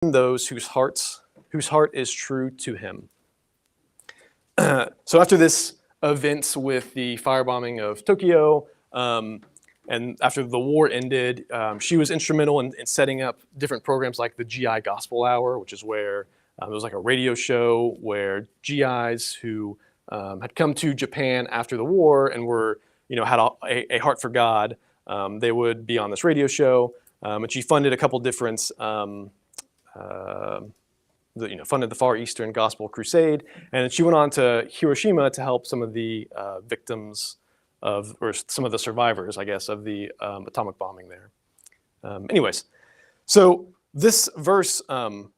those whose heart is true to him. So after this events with the firebombing of Tokyo, and after the war ended, she was instrumental in setting up different programs like the GI Gospel Hour, which is where it was like a radio show where GIs who had come to Japan after the war and were, had a heart for God, they would be on this radio show. And she funded a couple different, funded the Far Eastern Gospel Crusade, and she went on to Hiroshima to help some of the victims or some of the survivors, I guess, of the atomic bombing there. Anyways, so this verse, 2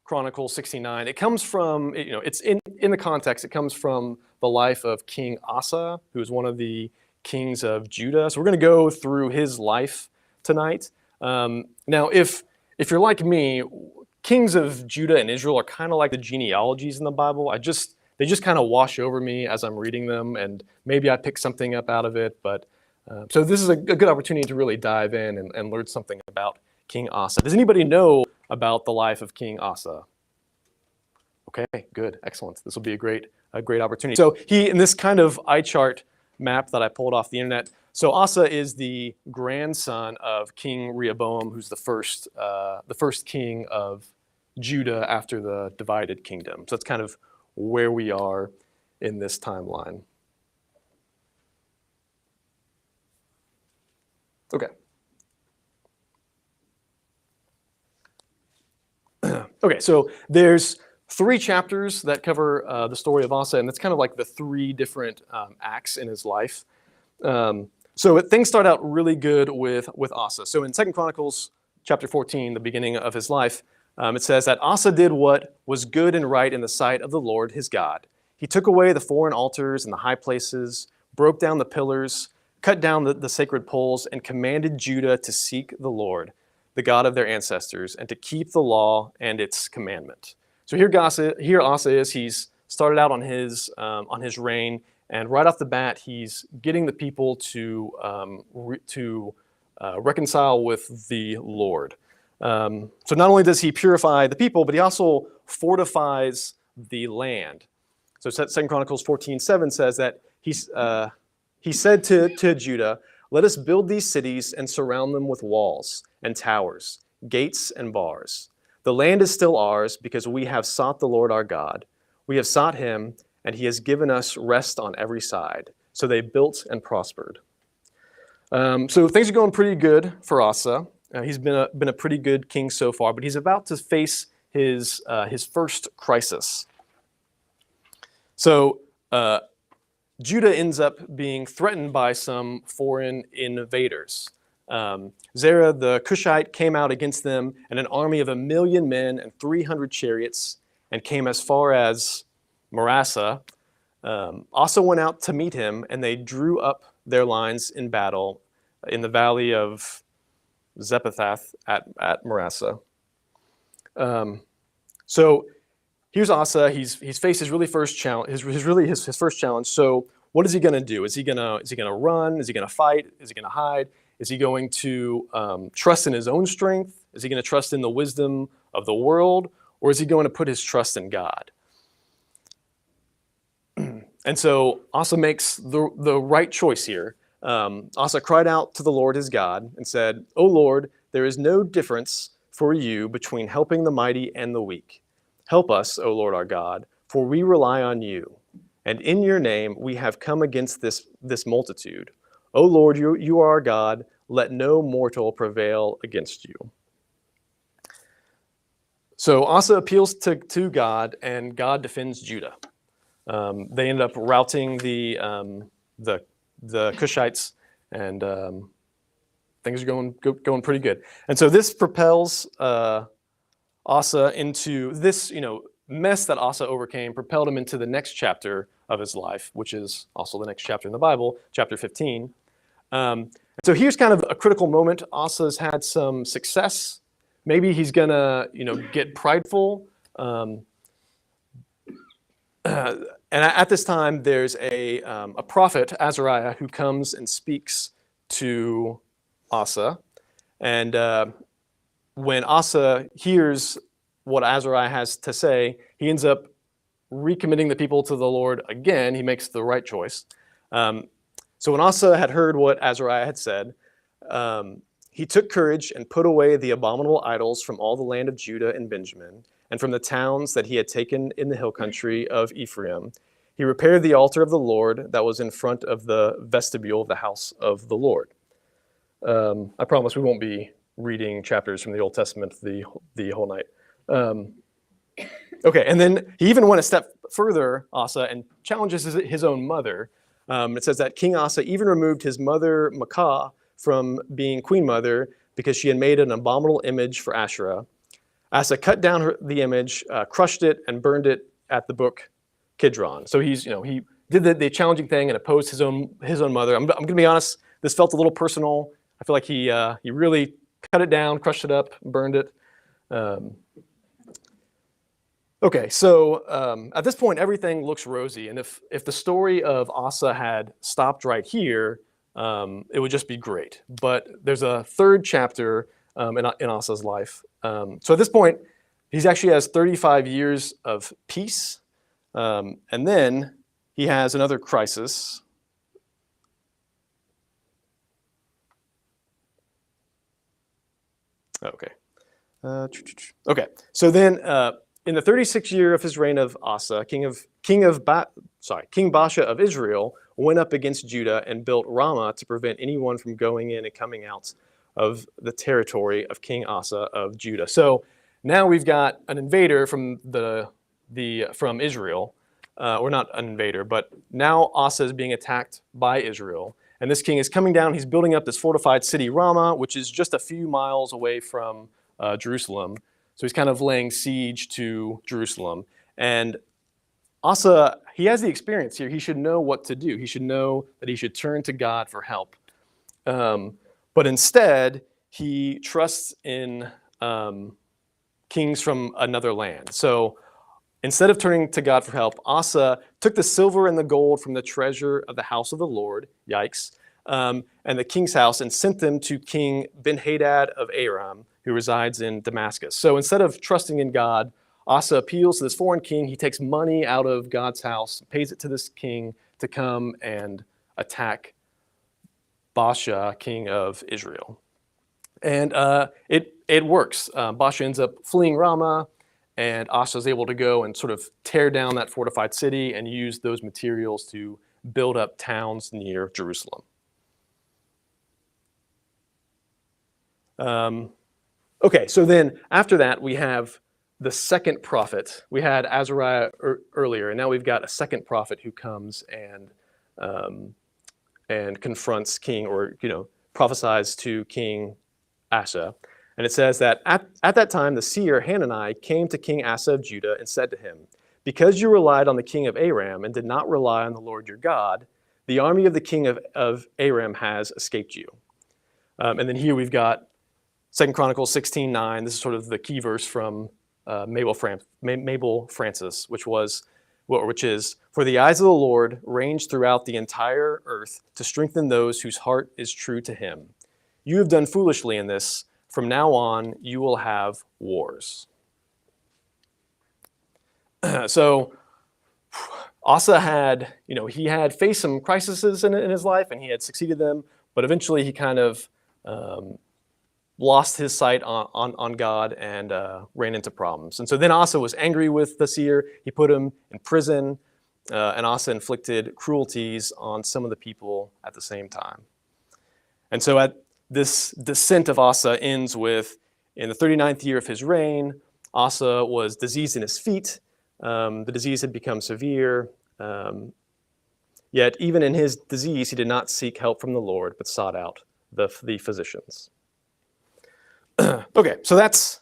Chronicles 69, it comes from, it's in the context, it comes from the life of King Asa, who is one of the kings of Judah. So we're going to go through his life tonight. Now, if you're like me, kings of Judah and Israel are kind of like the genealogies in the Bible. They just kind of wash over me as I'm reading them, and maybe I pick something up out of it. But so this is a good opportunity to really dive in and learn something about King Asa. Does anybody know about the life of King Asa? Okay, good, excellent. This will be a great opportunity. So in this kind of eye chart map that I pulled off the internet, so Asa is the grandson of King Rehoboam, who's the first king of Judah after the divided kingdom. So that's kind of where we are in this timeline. Okay. Okay, so there's 3 chapters that cover the story of Asa, and it's kind of like the 3 different acts in his life. So things start out really good with Asa. So in 2 Chronicles chapter 14, the beginning of his life, it says that Asa did what was good and right in the sight of the Lord his God. He took away the foreign altars and the high places, broke down the pillars, cut down the sacred poles, and commanded Judah to seek the Lord, the God of their ancestors, and to keep the law and its commandment. So here Asa is. He's started out on his reign, and right off the bat, he's getting the people to reconcile with the Lord. So not only does he purify the people, but he also fortifies the land. So 2 Chronicles 14:7 says that he said to Judah, "Let us build these cities and surround them with walls and towers, gates and bars. The land is still ours because we have sought the Lord our God. We have sought him, and he has given us rest on every side." So they built and prospered. So things are going pretty good for Asa. He's been a pretty good king so far, but he's about to face his first crisis. So Judah ends up being threatened by some foreign invaders. Zerah the Cushite came out against them, and an army of 1,000,000 men and 300 chariots, and came as far as Marasseh. Asa went out to meet him, and they drew up their lines in battle in the valley of Zephathath at Marasseh. So here's Asa. He's faced his first challenge. His first challenge. So what is he going to do? Is he going to run? Is he going to fight? Is he going to hide? Is he going to trust in his own strength? Is he going to trust in the wisdom of the world? Or is he going to put his trust in God? And so Asa makes the right choice here. Asa cried out to the Lord his God and said, "O Lord, there is no difference for you between helping the mighty and the weak. Help us, O Lord our God, for we rely on you. And in your name we have come against this multitude. O Lord, you are our God. Let no mortal prevail against you." So Asa appeals to God, and God defends Judah. They end up routing the Cushites, and things are going pretty good. And so this propels Asa into this, mess that Asa overcame, propelled him into the next chapter of his life, which is also the next chapter in the Bible, chapter 15. So here's kind of a critical moment. Asa's had some success. Maybe he's gonna, get prideful. And at this time, there's a prophet, Azariah, who comes and speaks to Asa. And when Asa hears what Azariah has to say, he ends up recommitting the people to the Lord again. He makes the right choice. So when Asa had heard what Azariah had said, he took courage and put away the abominable idols from all the land of Judah and Benjamin, and from the towns that he had taken in the hill country of Ephraim. He repaired the altar of the Lord that was in front of the vestibule of the house of the Lord. I promise we won't be reading chapters from the Old Testament the whole night. Okay, and then he even went a step further, Asa, and challenges his own mother. It says that King Asa even removed his mother Maacah from being queen mother because she had made an abominable image for Asherah. Asa cut down the image, crushed it, and burned it at the brook Kidron. So he did the challenging thing and opposed his own mother. I'm going to be honest, this felt a little personal. I feel like he really cut it down, crushed it up, burned it. Okay, so at this point, everything looks rosy. And if the story of Asa had stopped right here, it would just be great. But there's a third chapter in Asa's life. So at this point, he actually has 35 years of peace. And then he has another crisis. Okay. Okay, so then in the 36th year of his reign of Asa, King Baasha of Israel went up against Judah and built Ramah to prevent anyone from going in and coming out of the territory of King Asa of Judah. So now we've got an invader from from Israel, or not an invader, but now Asa is being attacked by Israel. And this king is coming down. He's building up this fortified city, Ramah, which is just a few miles away from Jerusalem. So he's kind of laying siege to Jerusalem. And Asa, he has the experience here. He should know what to do. He should know that he should turn to God for help. But instead, he trusts in kings from another land. So instead of turning to God for help, Asa took the silver and the gold from the treasure of the house of the Lord, yikes, and the king's house, and sent them to King Ben-Hadad of Aram, who resides in Damascus. So instead of trusting in God, Asa appeals to this foreign king. He takes money out of God's house, pays it to this king to come and attack Baasha, king of Israel. And it works. Baasha ends up fleeing Ramah, and Asa is able to go and sort of tear down that fortified city and use those materials to build up towns near Jerusalem. Okay, so then after that, we have the second prophet. We had Azariah earlier, and now we've got a second prophet who comes and confronts King, or prophesies to King Asa. And it says that at that time, the seer Hanani came to King Asa of Judah and said to him, "Because you relied on the king of Aram and did not rely on the Lord your God, the army of the king of Aram has escaped you." And then here we've got 2 Chronicles 16:9. This is sort of the key verse from Mabel Francis, which is, "For the eyes of the Lord range throughout the entire earth to strengthen those whose heart is true to him. You have done foolishly in this. From now on, you will have wars." So Asa had, he had faced some crises in his life, and he had succeeded them, but eventually he kind of lost his sight on God and ran into problems. And so then Asa was angry with the seer. He put him in prison, and Asa inflicted cruelties on some of the people at the same time. And so this descent of Asa ends with, in the 39th year of his reign, Asa was diseased in his feet. The disease had become severe. Yet even in his disease, he did not seek help from the Lord, but sought out the physicians. Okay, so that's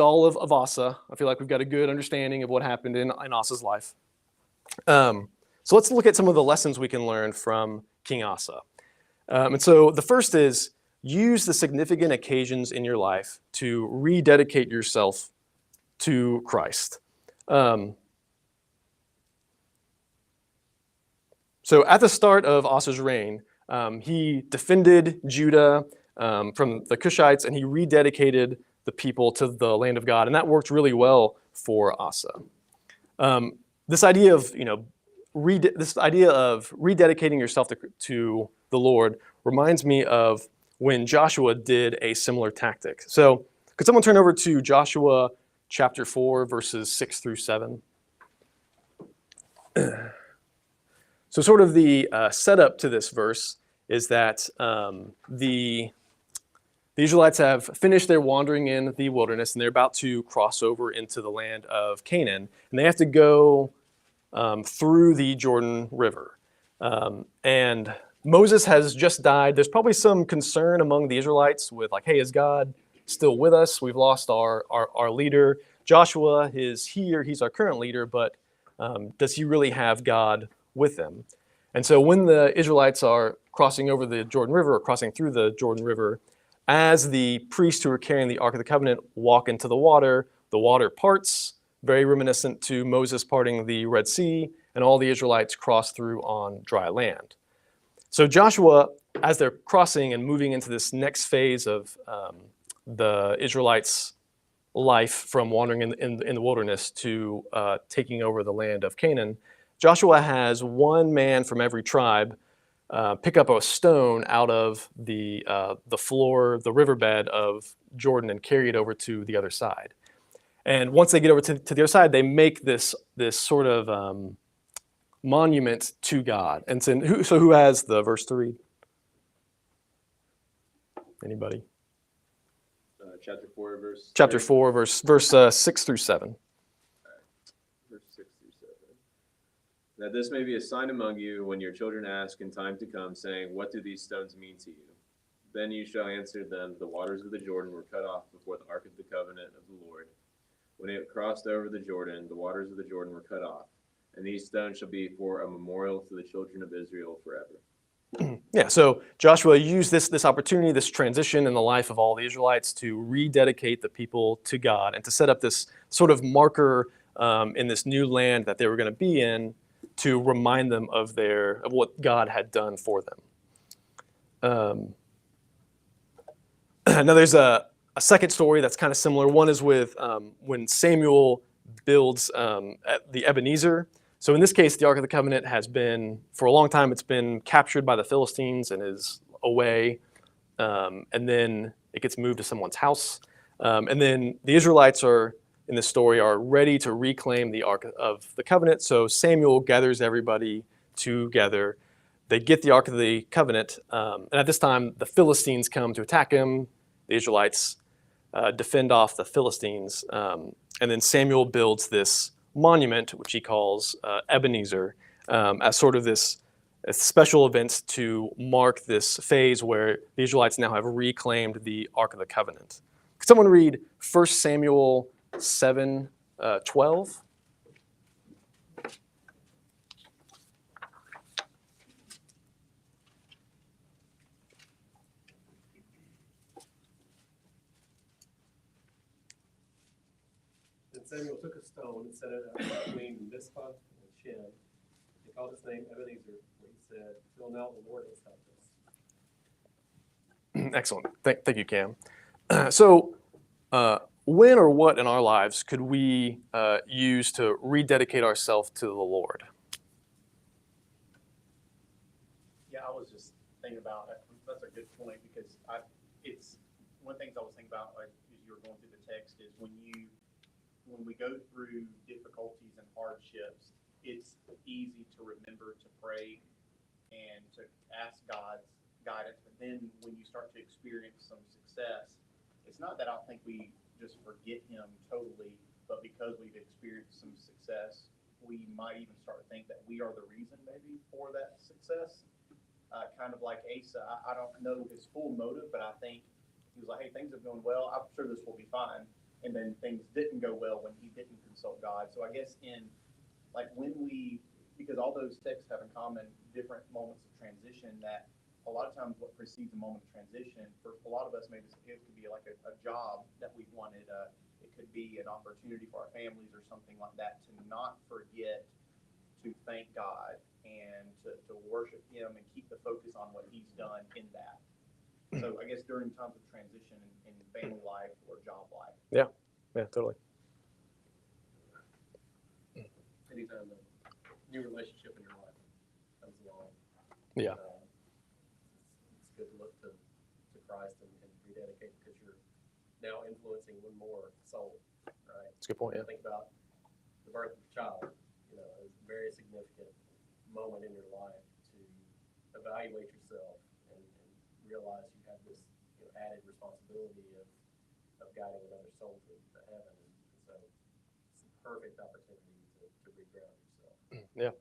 all of Asa. I feel like we've got a good understanding of what happened in Asa's life. So let's look at some of the lessons we can learn from King Asa. And so the first is, use the significant occasions in your life to rededicate yourself to Christ. So at the start of Asa's reign, he defended Judah from the Cushites, and he rededicated the people to the land of God, and that worked really well for Asa. This idea of rededicating yourself to the Lord reminds me of when Joshua did a similar tactic. So, could someone turn over to Joshua chapter 4, verses 6 through 7? So, sort of the setup to this verse is that the Israelites have finished their wandering in the wilderness, and they're about to cross over into the land of Canaan, and they have to go through the Jordan River. And Moses has just died. There's probably some concern among the Israelites with like, hey, is God still with us? We've lost our leader. Joshua is here. He's our current leader, but does he really have God with them? And so when the Israelites are crossing over the Jordan River or crossing through the Jordan River, as the priests who are carrying the Ark of the Covenant walk into the water parts, very reminiscent to Moses parting the Red Sea, and all the Israelites cross through on dry land. So Joshua, as they're crossing and moving into this next phase of the Israelites' life from wandering in the wilderness to taking over the land of Canaan, Joshua has one man from every tribe pick up a stone out of the floor, the riverbed of Jordan, and carry it over to the other side. And once they get over to the other side, they make this sort of monument to God. And so who has the verse to read? Anybody? Chapter 4, verse... Chapter 4, verse 6 through 7. Verse 6 through 7. That this may be a sign among you when your children ask in time to come, saying, what do these stones mean to you? Then you shall answer them, the waters of the Jordan were cut off before the ark of the covenant of the Lord. When it crossed over the Jordan, the waters of the Jordan were cut off, and these stones shall be for a memorial to the children of Israel forever. Yeah, so Joshua used this opportunity, this transition in the life of all the Israelites to rededicate the people to God and to set up this sort of marker in this new land that they were going to be in to remind them of what God had done for them. Now there's a second story that's kind of similar. One is with when Samuel builds the Ebenezer. So in this case, the Ark of the Covenant has been, for a long time, it's been captured by the Philistines and is away. And then it gets moved to someone's house. And then the Israelites in this story, are ready to reclaim the Ark of the Covenant. So Samuel gathers everybody together. They get the Ark of the Covenant. And at this time, the Philistines come to attack him. The Israelites defend off the Philistines. And then Samuel builds this monument, which he calls Ebenezer, as sort of this special event to mark this phase where the Israelites now have reclaimed the Ark of the Covenant. Could someone read 1 Samuel 7:12? Samuel took a stone and set it up between Mizpah and Shin. He called his name Ebenezer, where he said, "Till now the Lord has helped us." Excellent. Thank you, Cam. So when or what in our lives could we use to rededicate ourselves to the Lord? Yeah, I was just thinking about that. That's a good point, because it's one of the things I was thinking about, like, as you were going through the text, is when we go through difficulties and hardships, it's easy to remember to pray and to ask God's guidance. But then when you start to experience some success, it's not that I don't think we just forget Him totally, but because we've experienced some success, we might even start to think that we are the reason maybe for that success. Kind of like Asa, I don't know his full motive, but I think he was like, hey, things have gone well, I'm sure this will be fine. And then things didn't go well when he didn't consult God. So I guess because all those texts have in common different moments of transition, that a lot of times what precedes a moment of transition, for a lot of us, maybe it could be like a job that we wanted. It could be an opportunity for our families or something like that, to not forget to thank God and to worship Him and keep the focus on what He's done in that. So I guess during times of transition in family life or job life. Yeah, totally. Anytime a new relationship in your life comes along. Yeah. It's good to look to Christ and rededicate, because you're now influencing one more soul, right? That's a good point, yeah. Think about the birth of a child, it's a very significant moment in your life to evaluate yourself and realize you have this added responsibility of guiding another soul to heaven. And so it's a perfect opportunity to reground yourself. Yeah.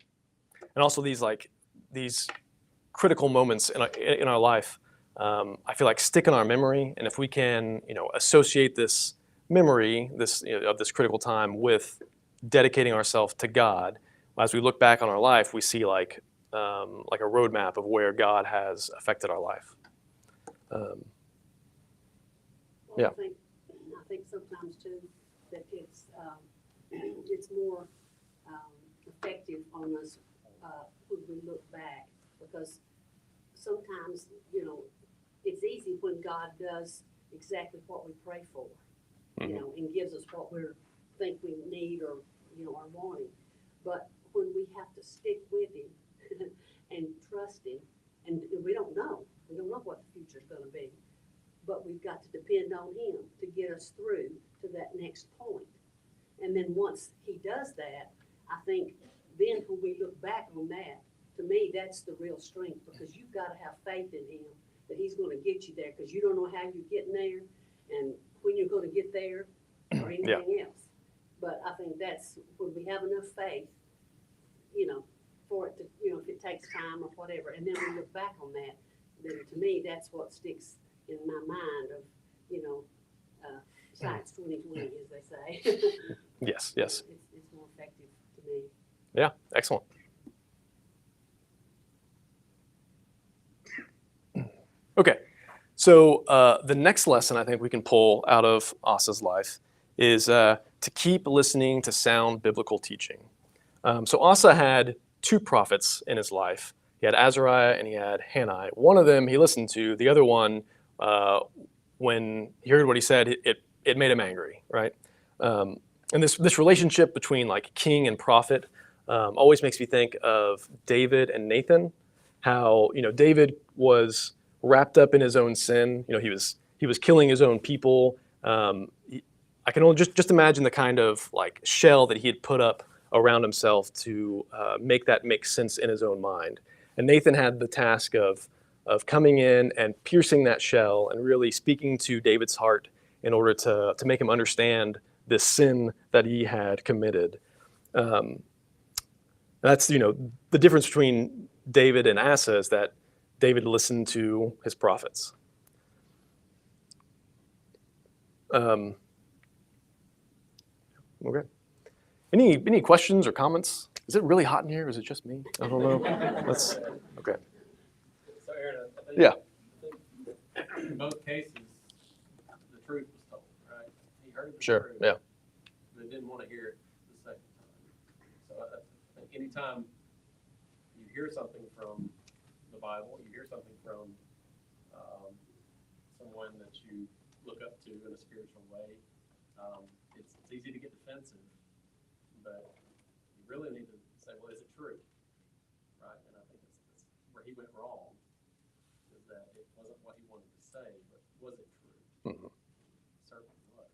And also these critical moments in our life, I feel like stick in our memory. And if we can, associate this memory, of this critical time with dedicating ourselves to God, as we look back on our life, we see like a roadmap of where God has affected our life. Well, Yeah. I think sometimes too that it's more effective on us when we look back, because sometimes it's easy when God does exactly what we pray for, and gives us what we think we need or are wanting. But when we have to stick with Him and trust Him, and we don't know what the future's going to be, but we've got to depend on Him to get us through to that next point. And then once He does that, I think then when we look back on that, to me, that's the real strength, because you've got to have faith in Him that He's going to get you there, because you don't know how you're getting there and when you're going to get there or anything else. But I think that's when we have enough faith, for it to, if it takes time or whatever, and then we look back on that, then to me, that's what sticks in my mind of, science 2020, as they say. Yes. It's more effective to me. Yeah, excellent. Okay, so the next lesson I think we can pull out of Asa's life is to keep listening to sound biblical teaching. So Asa had two prophets in his life. He had Azariah and he had Hanai. One of them he listened to. The other one, when he heard what he said, it made him angry, right? And this relationship between like king and prophet always makes me think of David and Nathan. How David was wrapped up in his own sin. He was killing his own people. I can only just imagine the kind of like shell that he had put up around himself to make that make sense in his own mind. And Nathan had the task of coming in and piercing that shell and really speaking to David's heart in order to make him understand this sin that he had committed. That's the difference between David and Asa is that David listened to his prophets. Okay. Any questions or comments? Is it really hot in here? Or is it just me? I don't know. Okay. So Aaron, I think, Yeah. in both cases, the truth was told, right? He heard the Sure. truth, Yeah. but didn't want to hear it the second time. So I think anytime you hear something from the Bible, you hear something from someone that you look up to in a spiritual way, it's easy to get defensive, but you really need to say, well, is it true? Right? And I think that's where he went wrong, is that it wasn't what he wanted to say, but was it true? Mhm. It certainly was.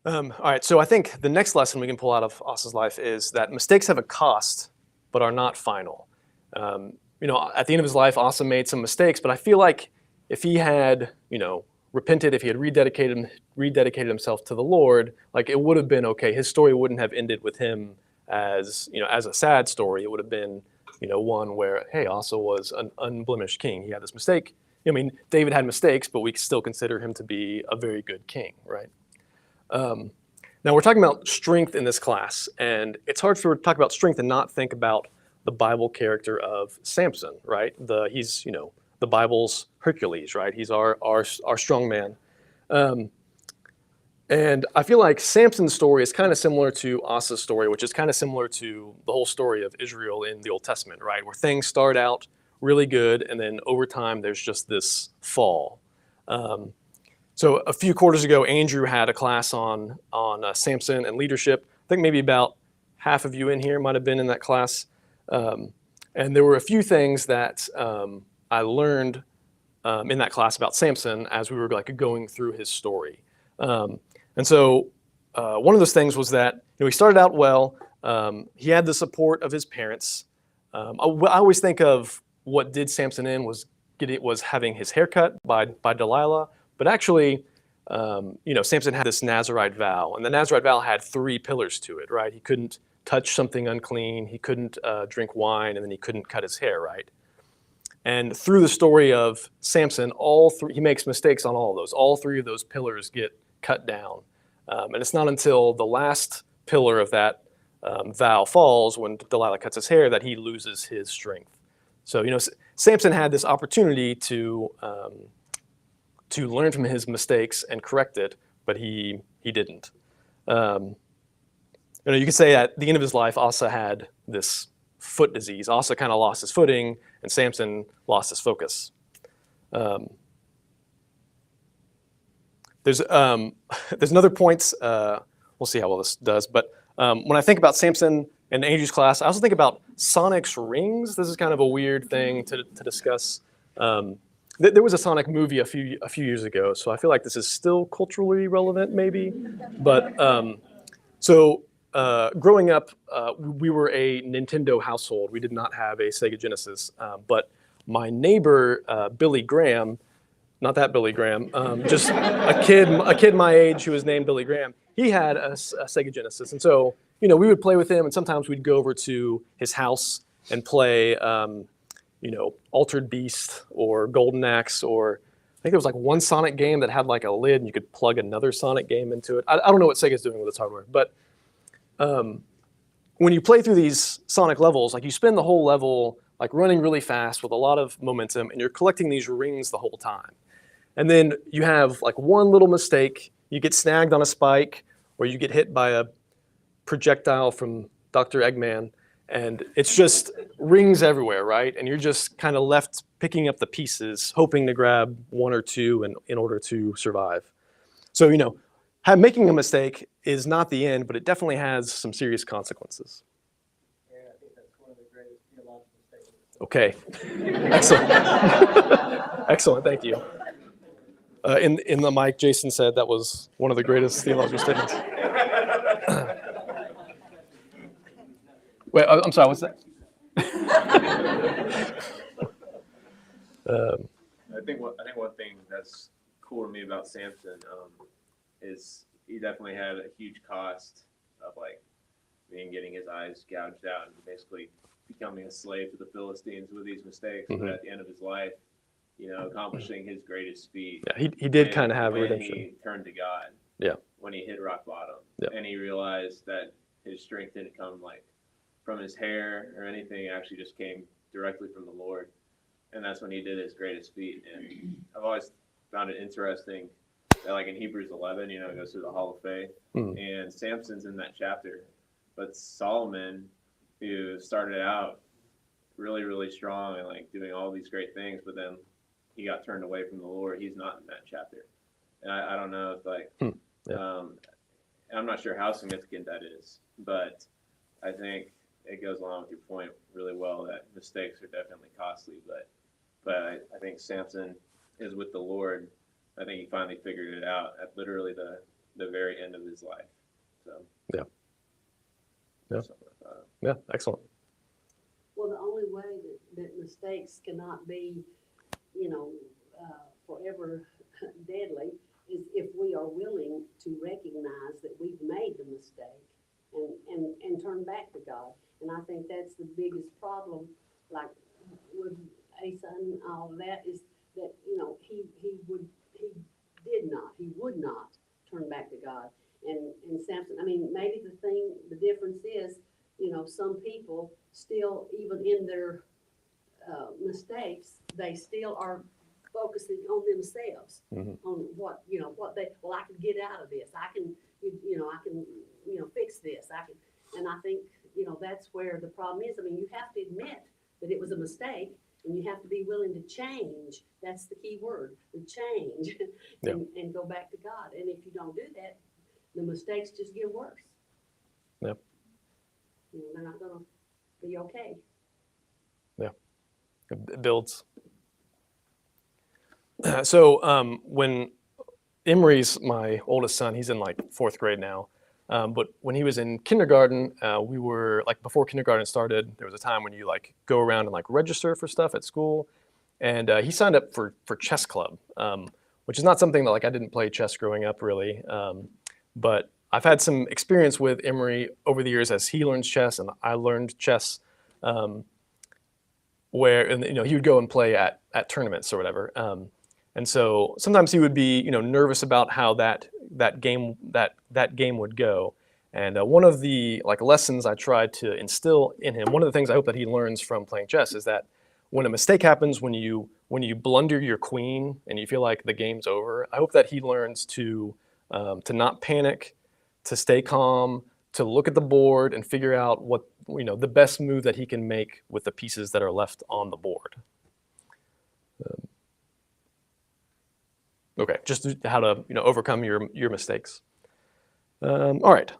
All right, so I think the next lesson we can pull out of Asa's life is that mistakes have a cost, but are not final. At the end of his life, Asa made some mistakes, but I feel like if he had, repented, if he had rededicated himself to the Lord, like it would have been okay. His story wouldn't have ended with him as a sad story. It would have been, one where, hey, Asa was an unblemished king. He had this mistake. David had mistakes, but we still consider him to be a very good king, right? Now we're talking about strength in this class, and it's hard to talk about strength and not think about the Bible character of Samson, right? He's the Bible's Hercules, right? He's our strong man. And I feel like Samson's story is kind of similar to Asa's story, which is kind of similar to the whole story of Israel in the Old Testament, right? Where things start out really good, and then over time there's just this fall. So a few quarters ago, Andrew had a class on Samson and leadership. I think maybe about half of you in here might have been in that class. And there were a few things that I learned in that class about Samson as we were like going through his story. And so one of those things was that he started out well. He had the support of his parents. I always think of what did Samson in was having his hair cut by Delilah. But actually, Samson had this Nazirite vow, and the Nazirite vow had 3 pillars to it, right? He couldn't touch something unclean, he couldn't drink wine, and then he couldn't cut his hair, right? And through the story of Samson, he makes mistakes on all of those. All 3 of those pillars get cut down. And it's not until the last pillar of that vow falls, when Delilah cuts his hair, that he loses his strength. So, Samson had this opportunity to learn from his mistakes and correct it, but he didn't. You could say at the end of his life, Asa had this foot disease. Asa kind of lost his footing, and Samson lost his focus. There's another point. We'll see how well this does. But when I think about Samson and Andrew's class, I also think about Sonic's rings. This is kind of a weird thing to discuss. There was a Sonic movie a few years ago, so I feel like this is still culturally relevant, maybe. But growing up, we were a Nintendo household. We did not have a Sega Genesis, but my neighbor Billy Graham, not that Billy Graham, just a kid my age who was named Billy Graham. He had a Sega Genesis, and so we would play with him, and sometimes we'd go over to his house and play. Altered Beast or Golden Axe, or I think there was like one Sonic game that had like a lid and you could plug another Sonic game into it. I don't know what Sega's doing with its hardware, but when you play through these Sonic levels, like you spend the whole level like running really fast with a lot of momentum, and you're collecting these rings the whole time. And then you have like one little mistake, you get snagged on a spike, or you get hit by a projectile from Dr. Eggman, and it's just rings everywhere, right? And you're just kind of left picking up the pieces, hoping to grab 1 or 2 in order to survive. So, making a mistake is not the end, but it definitely has some serious consequences. Yeah, I think that's one of the greatest theological statements. Okay. Excellent. Excellent, thank you. In the mic, Jason said that was one of the greatest theological statements. Wait, I'm sorry, what's that? I think one thing that's cool to me about Samson is he definitely had a huge cost of getting his eyes gouged out and basically becoming a slave to the Philistines with these mistakes. Mm-hmm. But at the end of his life, accomplishing his greatest feat. Yeah, he did kind of have redemption. He turned to God. Yeah. When he hit rock bottom. Yeah. And he realized that his strength didn't come from his hair or anything. It actually just came directly from the Lord. And that's when he did his greatest feat. And I've always found it interesting that in Hebrews 11, it goes through the Hall of Faith. Mm. And Samson's in that chapter. But Solomon, who started out really, really strong and doing all these great things, but then he got turned away from the Lord. He's not in that chapter. And I don't know if I'm not sure how significant that is, but I think it goes along with your point really well that mistakes are definitely costly, but I think Samson is with the Lord. I think he finally figured it out at literally the very end of his life. So Yeah, excellent. Well, the only way that mistakes cannot be, forever deadly is if we are willing to recognize that we've made the mistake and turn back to God. And I think that's the biggest problem, with Asa and all of that, is that, he would not turn back to God. And Samson, maybe the difference is, some people still, even in their mistakes, they still are focusing on themselves, Mm-hmm. on what I can get out of this. I can fix this. And I think, that's where the problem is. You have to admit that it was a mistake, And you have to be willing to change. That's the key word, the change, and go back to God. And if you don't do that, the mistakes just get worse. Yep. You know, they're not going to be okay. Yeah. It builds. So when Emery's my oldest son, he's in like 4th grade now. But when he was in kindergarten, we were like, before kindergarten started, there was a time when you like go around and like register for stuff at school. And he signed up for chess club, which is not something that like I didn't play chess growing up really. But I've had some experience with Emery over the years as he learns chess and I learned chess, where, and you know, he would go and play at tournaments or whatever. And so sometimes he would be, you know, nervous about how that game would go. And one of the like lessons I tried to instill in him, one of the things I hope that he learns from playing chess is that when a mistake happens, when you blunder your queen and you feel like the game's over, I hope that he learns to not panic, to stay calm, to look at the board and figure out what, you know, the best move that he can make with the pieces that are left on the board. Okay, just how to, you know, overcome your mistakes. All right.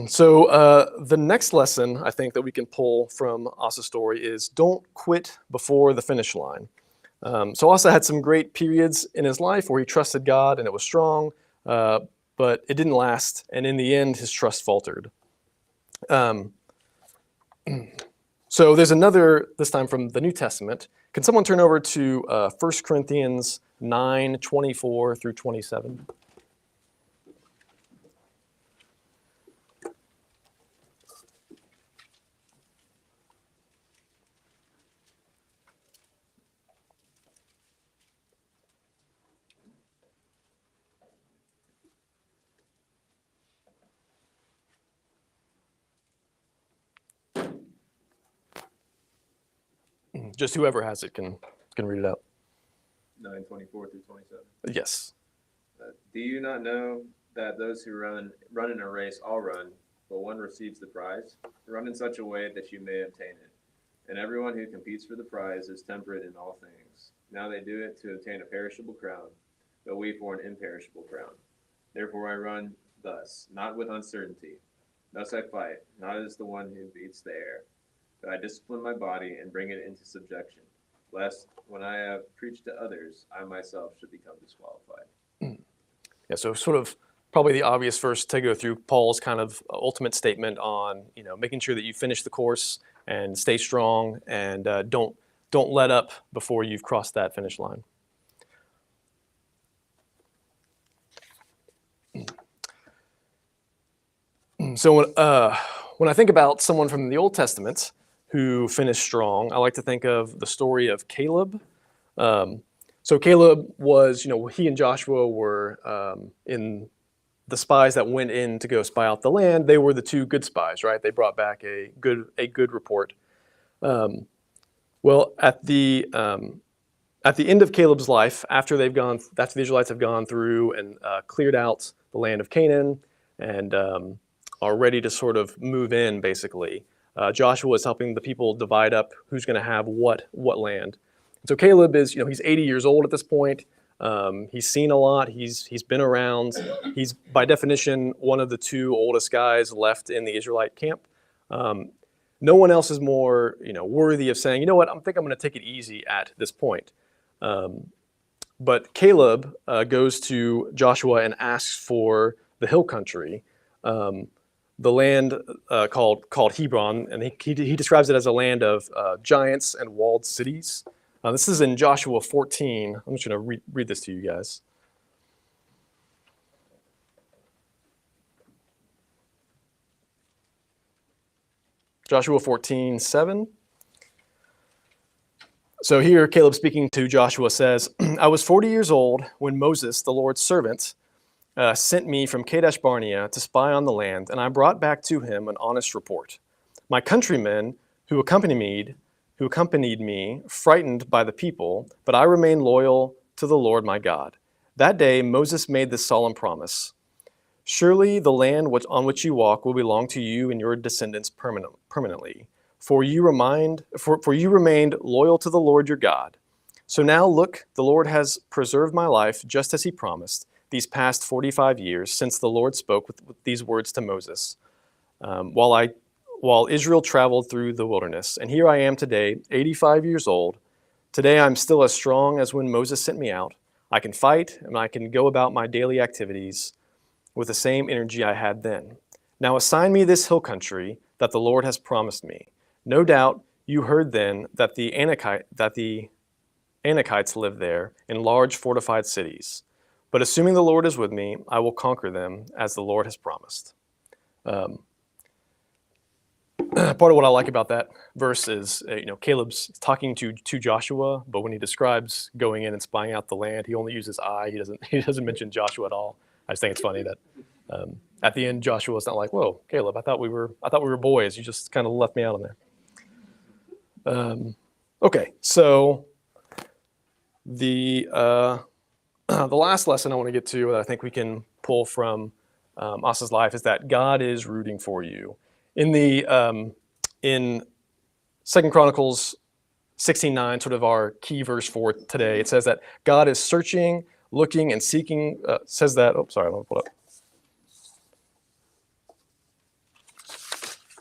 So the next lesson I think that we can pull from Asa's story is don't quit before the finish line. So Asa had some great periods in his life where he trusted God and it was strong, but it didn't last, and in the end, his trust faltered. So there's another, this time from the New Testament. Can someone turn over to 1 Corinthians 9:24 through 27? Just whoever has it can read it out. 9:24 through 27. Yes. Do you not know that those who run in a race all run, but one receives the prize? Run in such a way that you may obtain it. And everyone who competes for the prize is temperate in all things. Now they do it to obtain a perishable crown, but we for an imperishable crown. Therefore I run thus, not with uncertainty. Thus I fight, not as the one who beats the air, but I discipline my body and bring it into subjection, lest when I have preached to others, I myself should become disqualified. Yeah, so sort of probably the obvious verse to go through Paul's kind of ultimate statement on, you know, making sure that you finish the course and stay strong and don't let up before you've crossed that finish line. So when I think about someone from the Old Testament who finished strong, I like to think of the story of Caleb. So Caleb was, you know, he and Joshua were in the spies that went in to go spy out the land. They were the two good spies, right? They brought back a good report. Well, at the end of Caleb's life, after the Israelites have gone through and cleared out the land of Canaan and are ready to sort of move in, basically, Joshua is helping the people divide up who's going to have what land. So Caleb is, you know, he's 80 years old at this point. He's seen a lot. He's been around. He's, by definition, one of the two oldest guys left in the Israelite camp. No one else is more, you know, worthy of saying, you know what, I think I'm going to take it easy at this point. But Caleb goes to Joshua and asks for the hill country, the land called Hebron, and he describes it as a land of giants and walled cities. This is in Joshua 14. I'm just going to read this to you guys. Joshua 14:7. So here Caleb speaking to Joshua says, I was 40 years old when Moses, the Lord's servant, sent me from Kadesh Barnea to spy on the land, and I brought back to him an honest report. My countrymen who accompanied me, frightened by the people, but I remained loyal to the Lord my God. That day Moses made this solemn promise. Surely the land on which you walk will belong to you and your descendants permanently. For you remained loyal to the Lord your God. So now look, the Lord has preserved my life just as he promised these past 45 years since the Lord spoke with these words to Moses while Israel traveled through the wilderness. And here I am today, 85 years old. Today I'm still as strong as when Moses sent me out. I can fight and I can go about my daily activities with the same energy I had then. Now assign me this hill country that the Lord has promised me. No doubt you heard then that the Anakites live there in large fortified cities. But assuming the Lord is with me, I will conquer them as the Lord has promised. Part of what I like about that verse is, Caleb's talking to Joshua, but when he describes going in and spying out the land, he only uses I. He doesn't mention Joshua at all. I just think it's funny that at the end Joshua's not like, "Whoa, Caleb, I thought we were boys. You just kind of left me out on there." Okay, so the last lesson I want to get to that I think we can pull from Asa's life is that God is rooting for you. In 2 Chronicles 16:9, sort of our key verse for today, it says that God is searching, looking, and seeking. Says that. Oh, sorry, let me pull it up.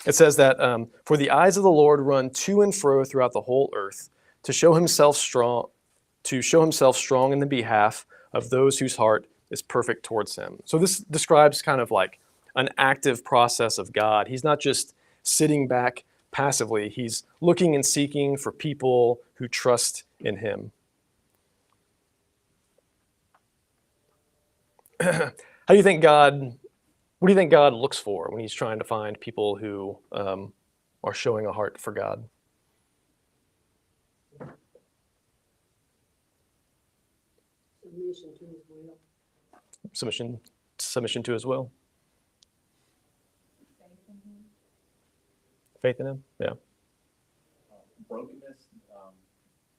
It says that for the eyes of the Lord run to and fro throughout the whole earth to show Himself strong in the behalf of those whose heart is perfect towards Him. So this describes kind of like an active process of God. He's not just sitting back passively. He's looking and seeking for people who trust in Him. What do you think God looks for when He's trying to find people who are showing a heart for God? Submission to his will. Submission to His will. Faith in Him? Yeah. Brokenness,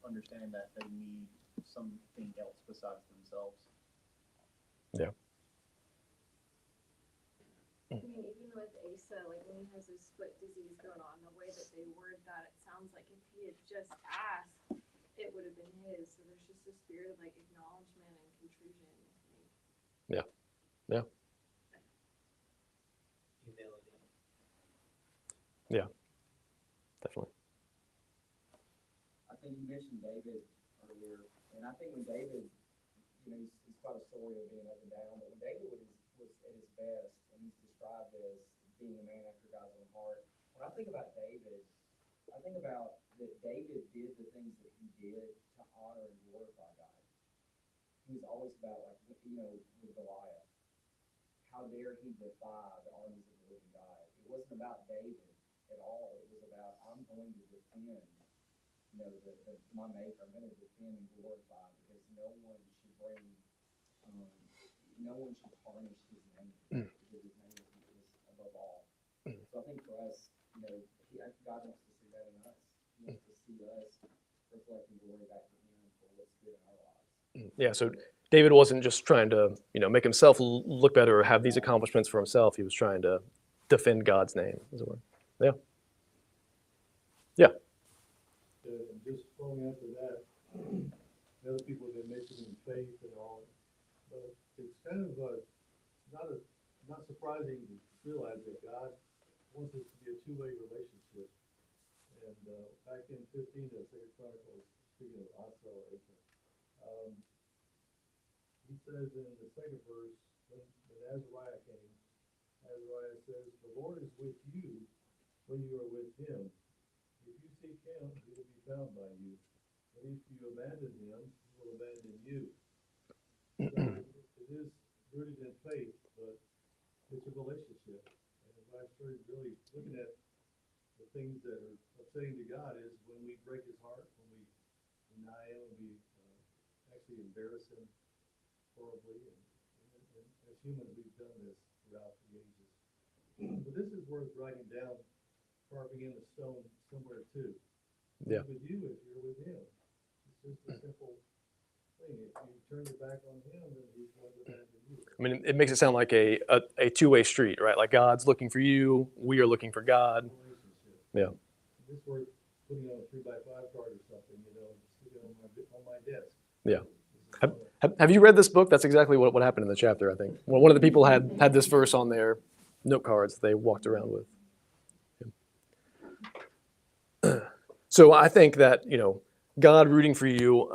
understanding that they need something else besides themselves. Yeah. I mean, even with Asa, like when he has his foot disease going on, the way that they word that, it sounds like if he had just asked, it would have been his. So there's just a spirit of like acknowledgement and contrition. Yeah. Yeah. Humility. Yeah. Definitely. I think you mentioned David earlier, and I think when David, he's quite a story of being up and down, but when David was at his best, and he's described as being a man after God's own heart, when I think about David, I think about that David did the things that he did to honor and glorify God. He was always about, like, with Goliath. How dare he defy the armies of the living God? It wasn't about David at all. It was about, I'm going to defend, my maker. I'm going to defend and glorify because no one should tarnish his name because his name is above all. So I think for us, God wants to see that in us. He wants to see us reflecting glory back to Him for what's good in our lives. Yeah. So David wasn't just trying to, make himself look better or have these accomplishments for himself. He was trying to defend God's name, as it were. Yeah. Yeah. And just following after that, other people have been mentioning faith and all, but it's kind of not surprising to realize that God wants us to be a two-way relationship. And back in 15 of 2 Chronicles, speaking of Asa, he says in the second verse, when Azariah came, Azariah says, "The Lord is with you when you are with Him. If you seek Him, He will be found by you. But if you abandon Him, He will abandon you." So it is rooted in faith, but it's a relationship. And if I started really looking at the things that are upsetting to God is when we break His heart, when we deny Him, when we actually embarrass Him horribly. And as humans, we've done this throughout the ages. But this is worth writing down, carving in the stone somewhere too. Yeah. With you if you're with Him. It's just a simple thing. If you turn your back on him, then he's going to abandon you. I mean, it makes it sound like a two-way street, right? Like God's looking for you, we are looking for God. Relationship. Yeah. This worth putting on a 3x5 card or something, stick it on my desk. Yeah. This is Have you read this book? That's exactly what happened in the chapter, I think. Well, one of the people had this verse on their note cards that they walked around with. So I think that, God rooting for you,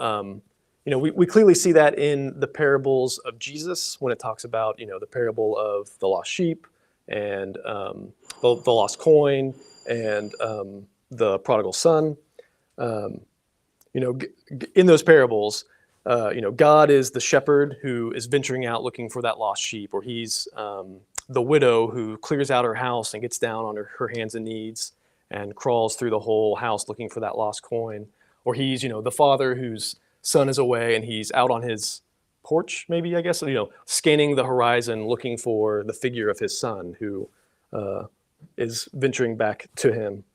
we clearly see that in the parables of Jesus when it talks about, the parable of the lost sheep and the lost coin and the prodigal son. In those parables, God is the shepherd who is venturing out looking for that lost sheep, or he's the widow who clears out her house and gets down on her hands and knees and crawls through the whole house looking for that lost coin. Or he's, the father whose son is away and he's out on his porch, maybe, I guess, scanning the horizon looking for the figure of his son who is venturing back to him.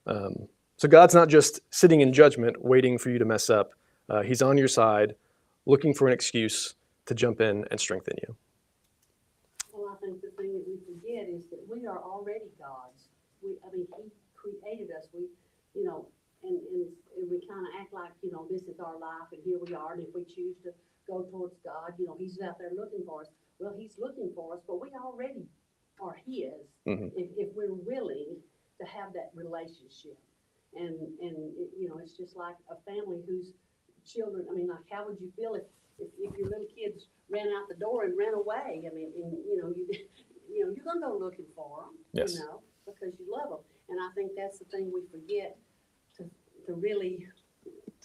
So God's not just sitting in judgment, waiting for you to mess up. He's on your side, looking for an excuse to jump in and strengthen you. Well, I think the thing that we forget is that we are already gods. He created us. And we kind of act like, this is our life and here we are. And if we choose to go towards God, he's out there looking for us. Well, he's looking for us, but we already are his if we're willing to have that relationship. And it's just like a family whose children, how would you feel if your little kids ran out the door and ran away? You're going to go looking for them, Yes. because you love them. And I think that's the thing we forget to really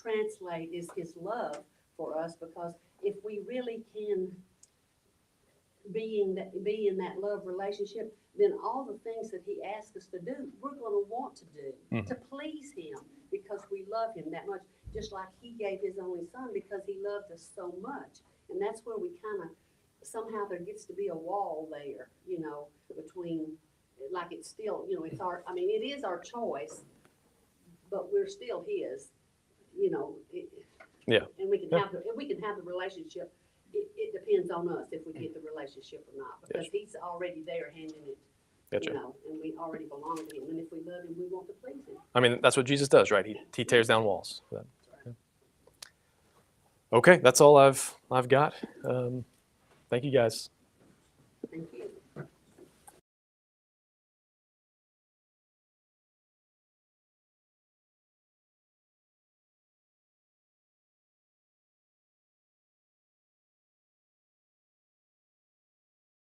translate is his love for us, because if we really can be in that love relationship, then all the things that he asks us to do, we're going to want to do to please him, because we love him that much, just like he gave his only son because he loved us so much. And that's where we kind of, somehow there gets to be a wall there, between, like it's still, it's it is our choice, but we're still his, Yeah. And we can have the relationship. It depends on us if we get the relationship or not, because he's already there handing it, Gotcha. and we already belong to him. And if we love him, we want to please him. That's what Jesus does, right? He tears down walls. Okay, that's all I've got. Thank you guys. Thank you.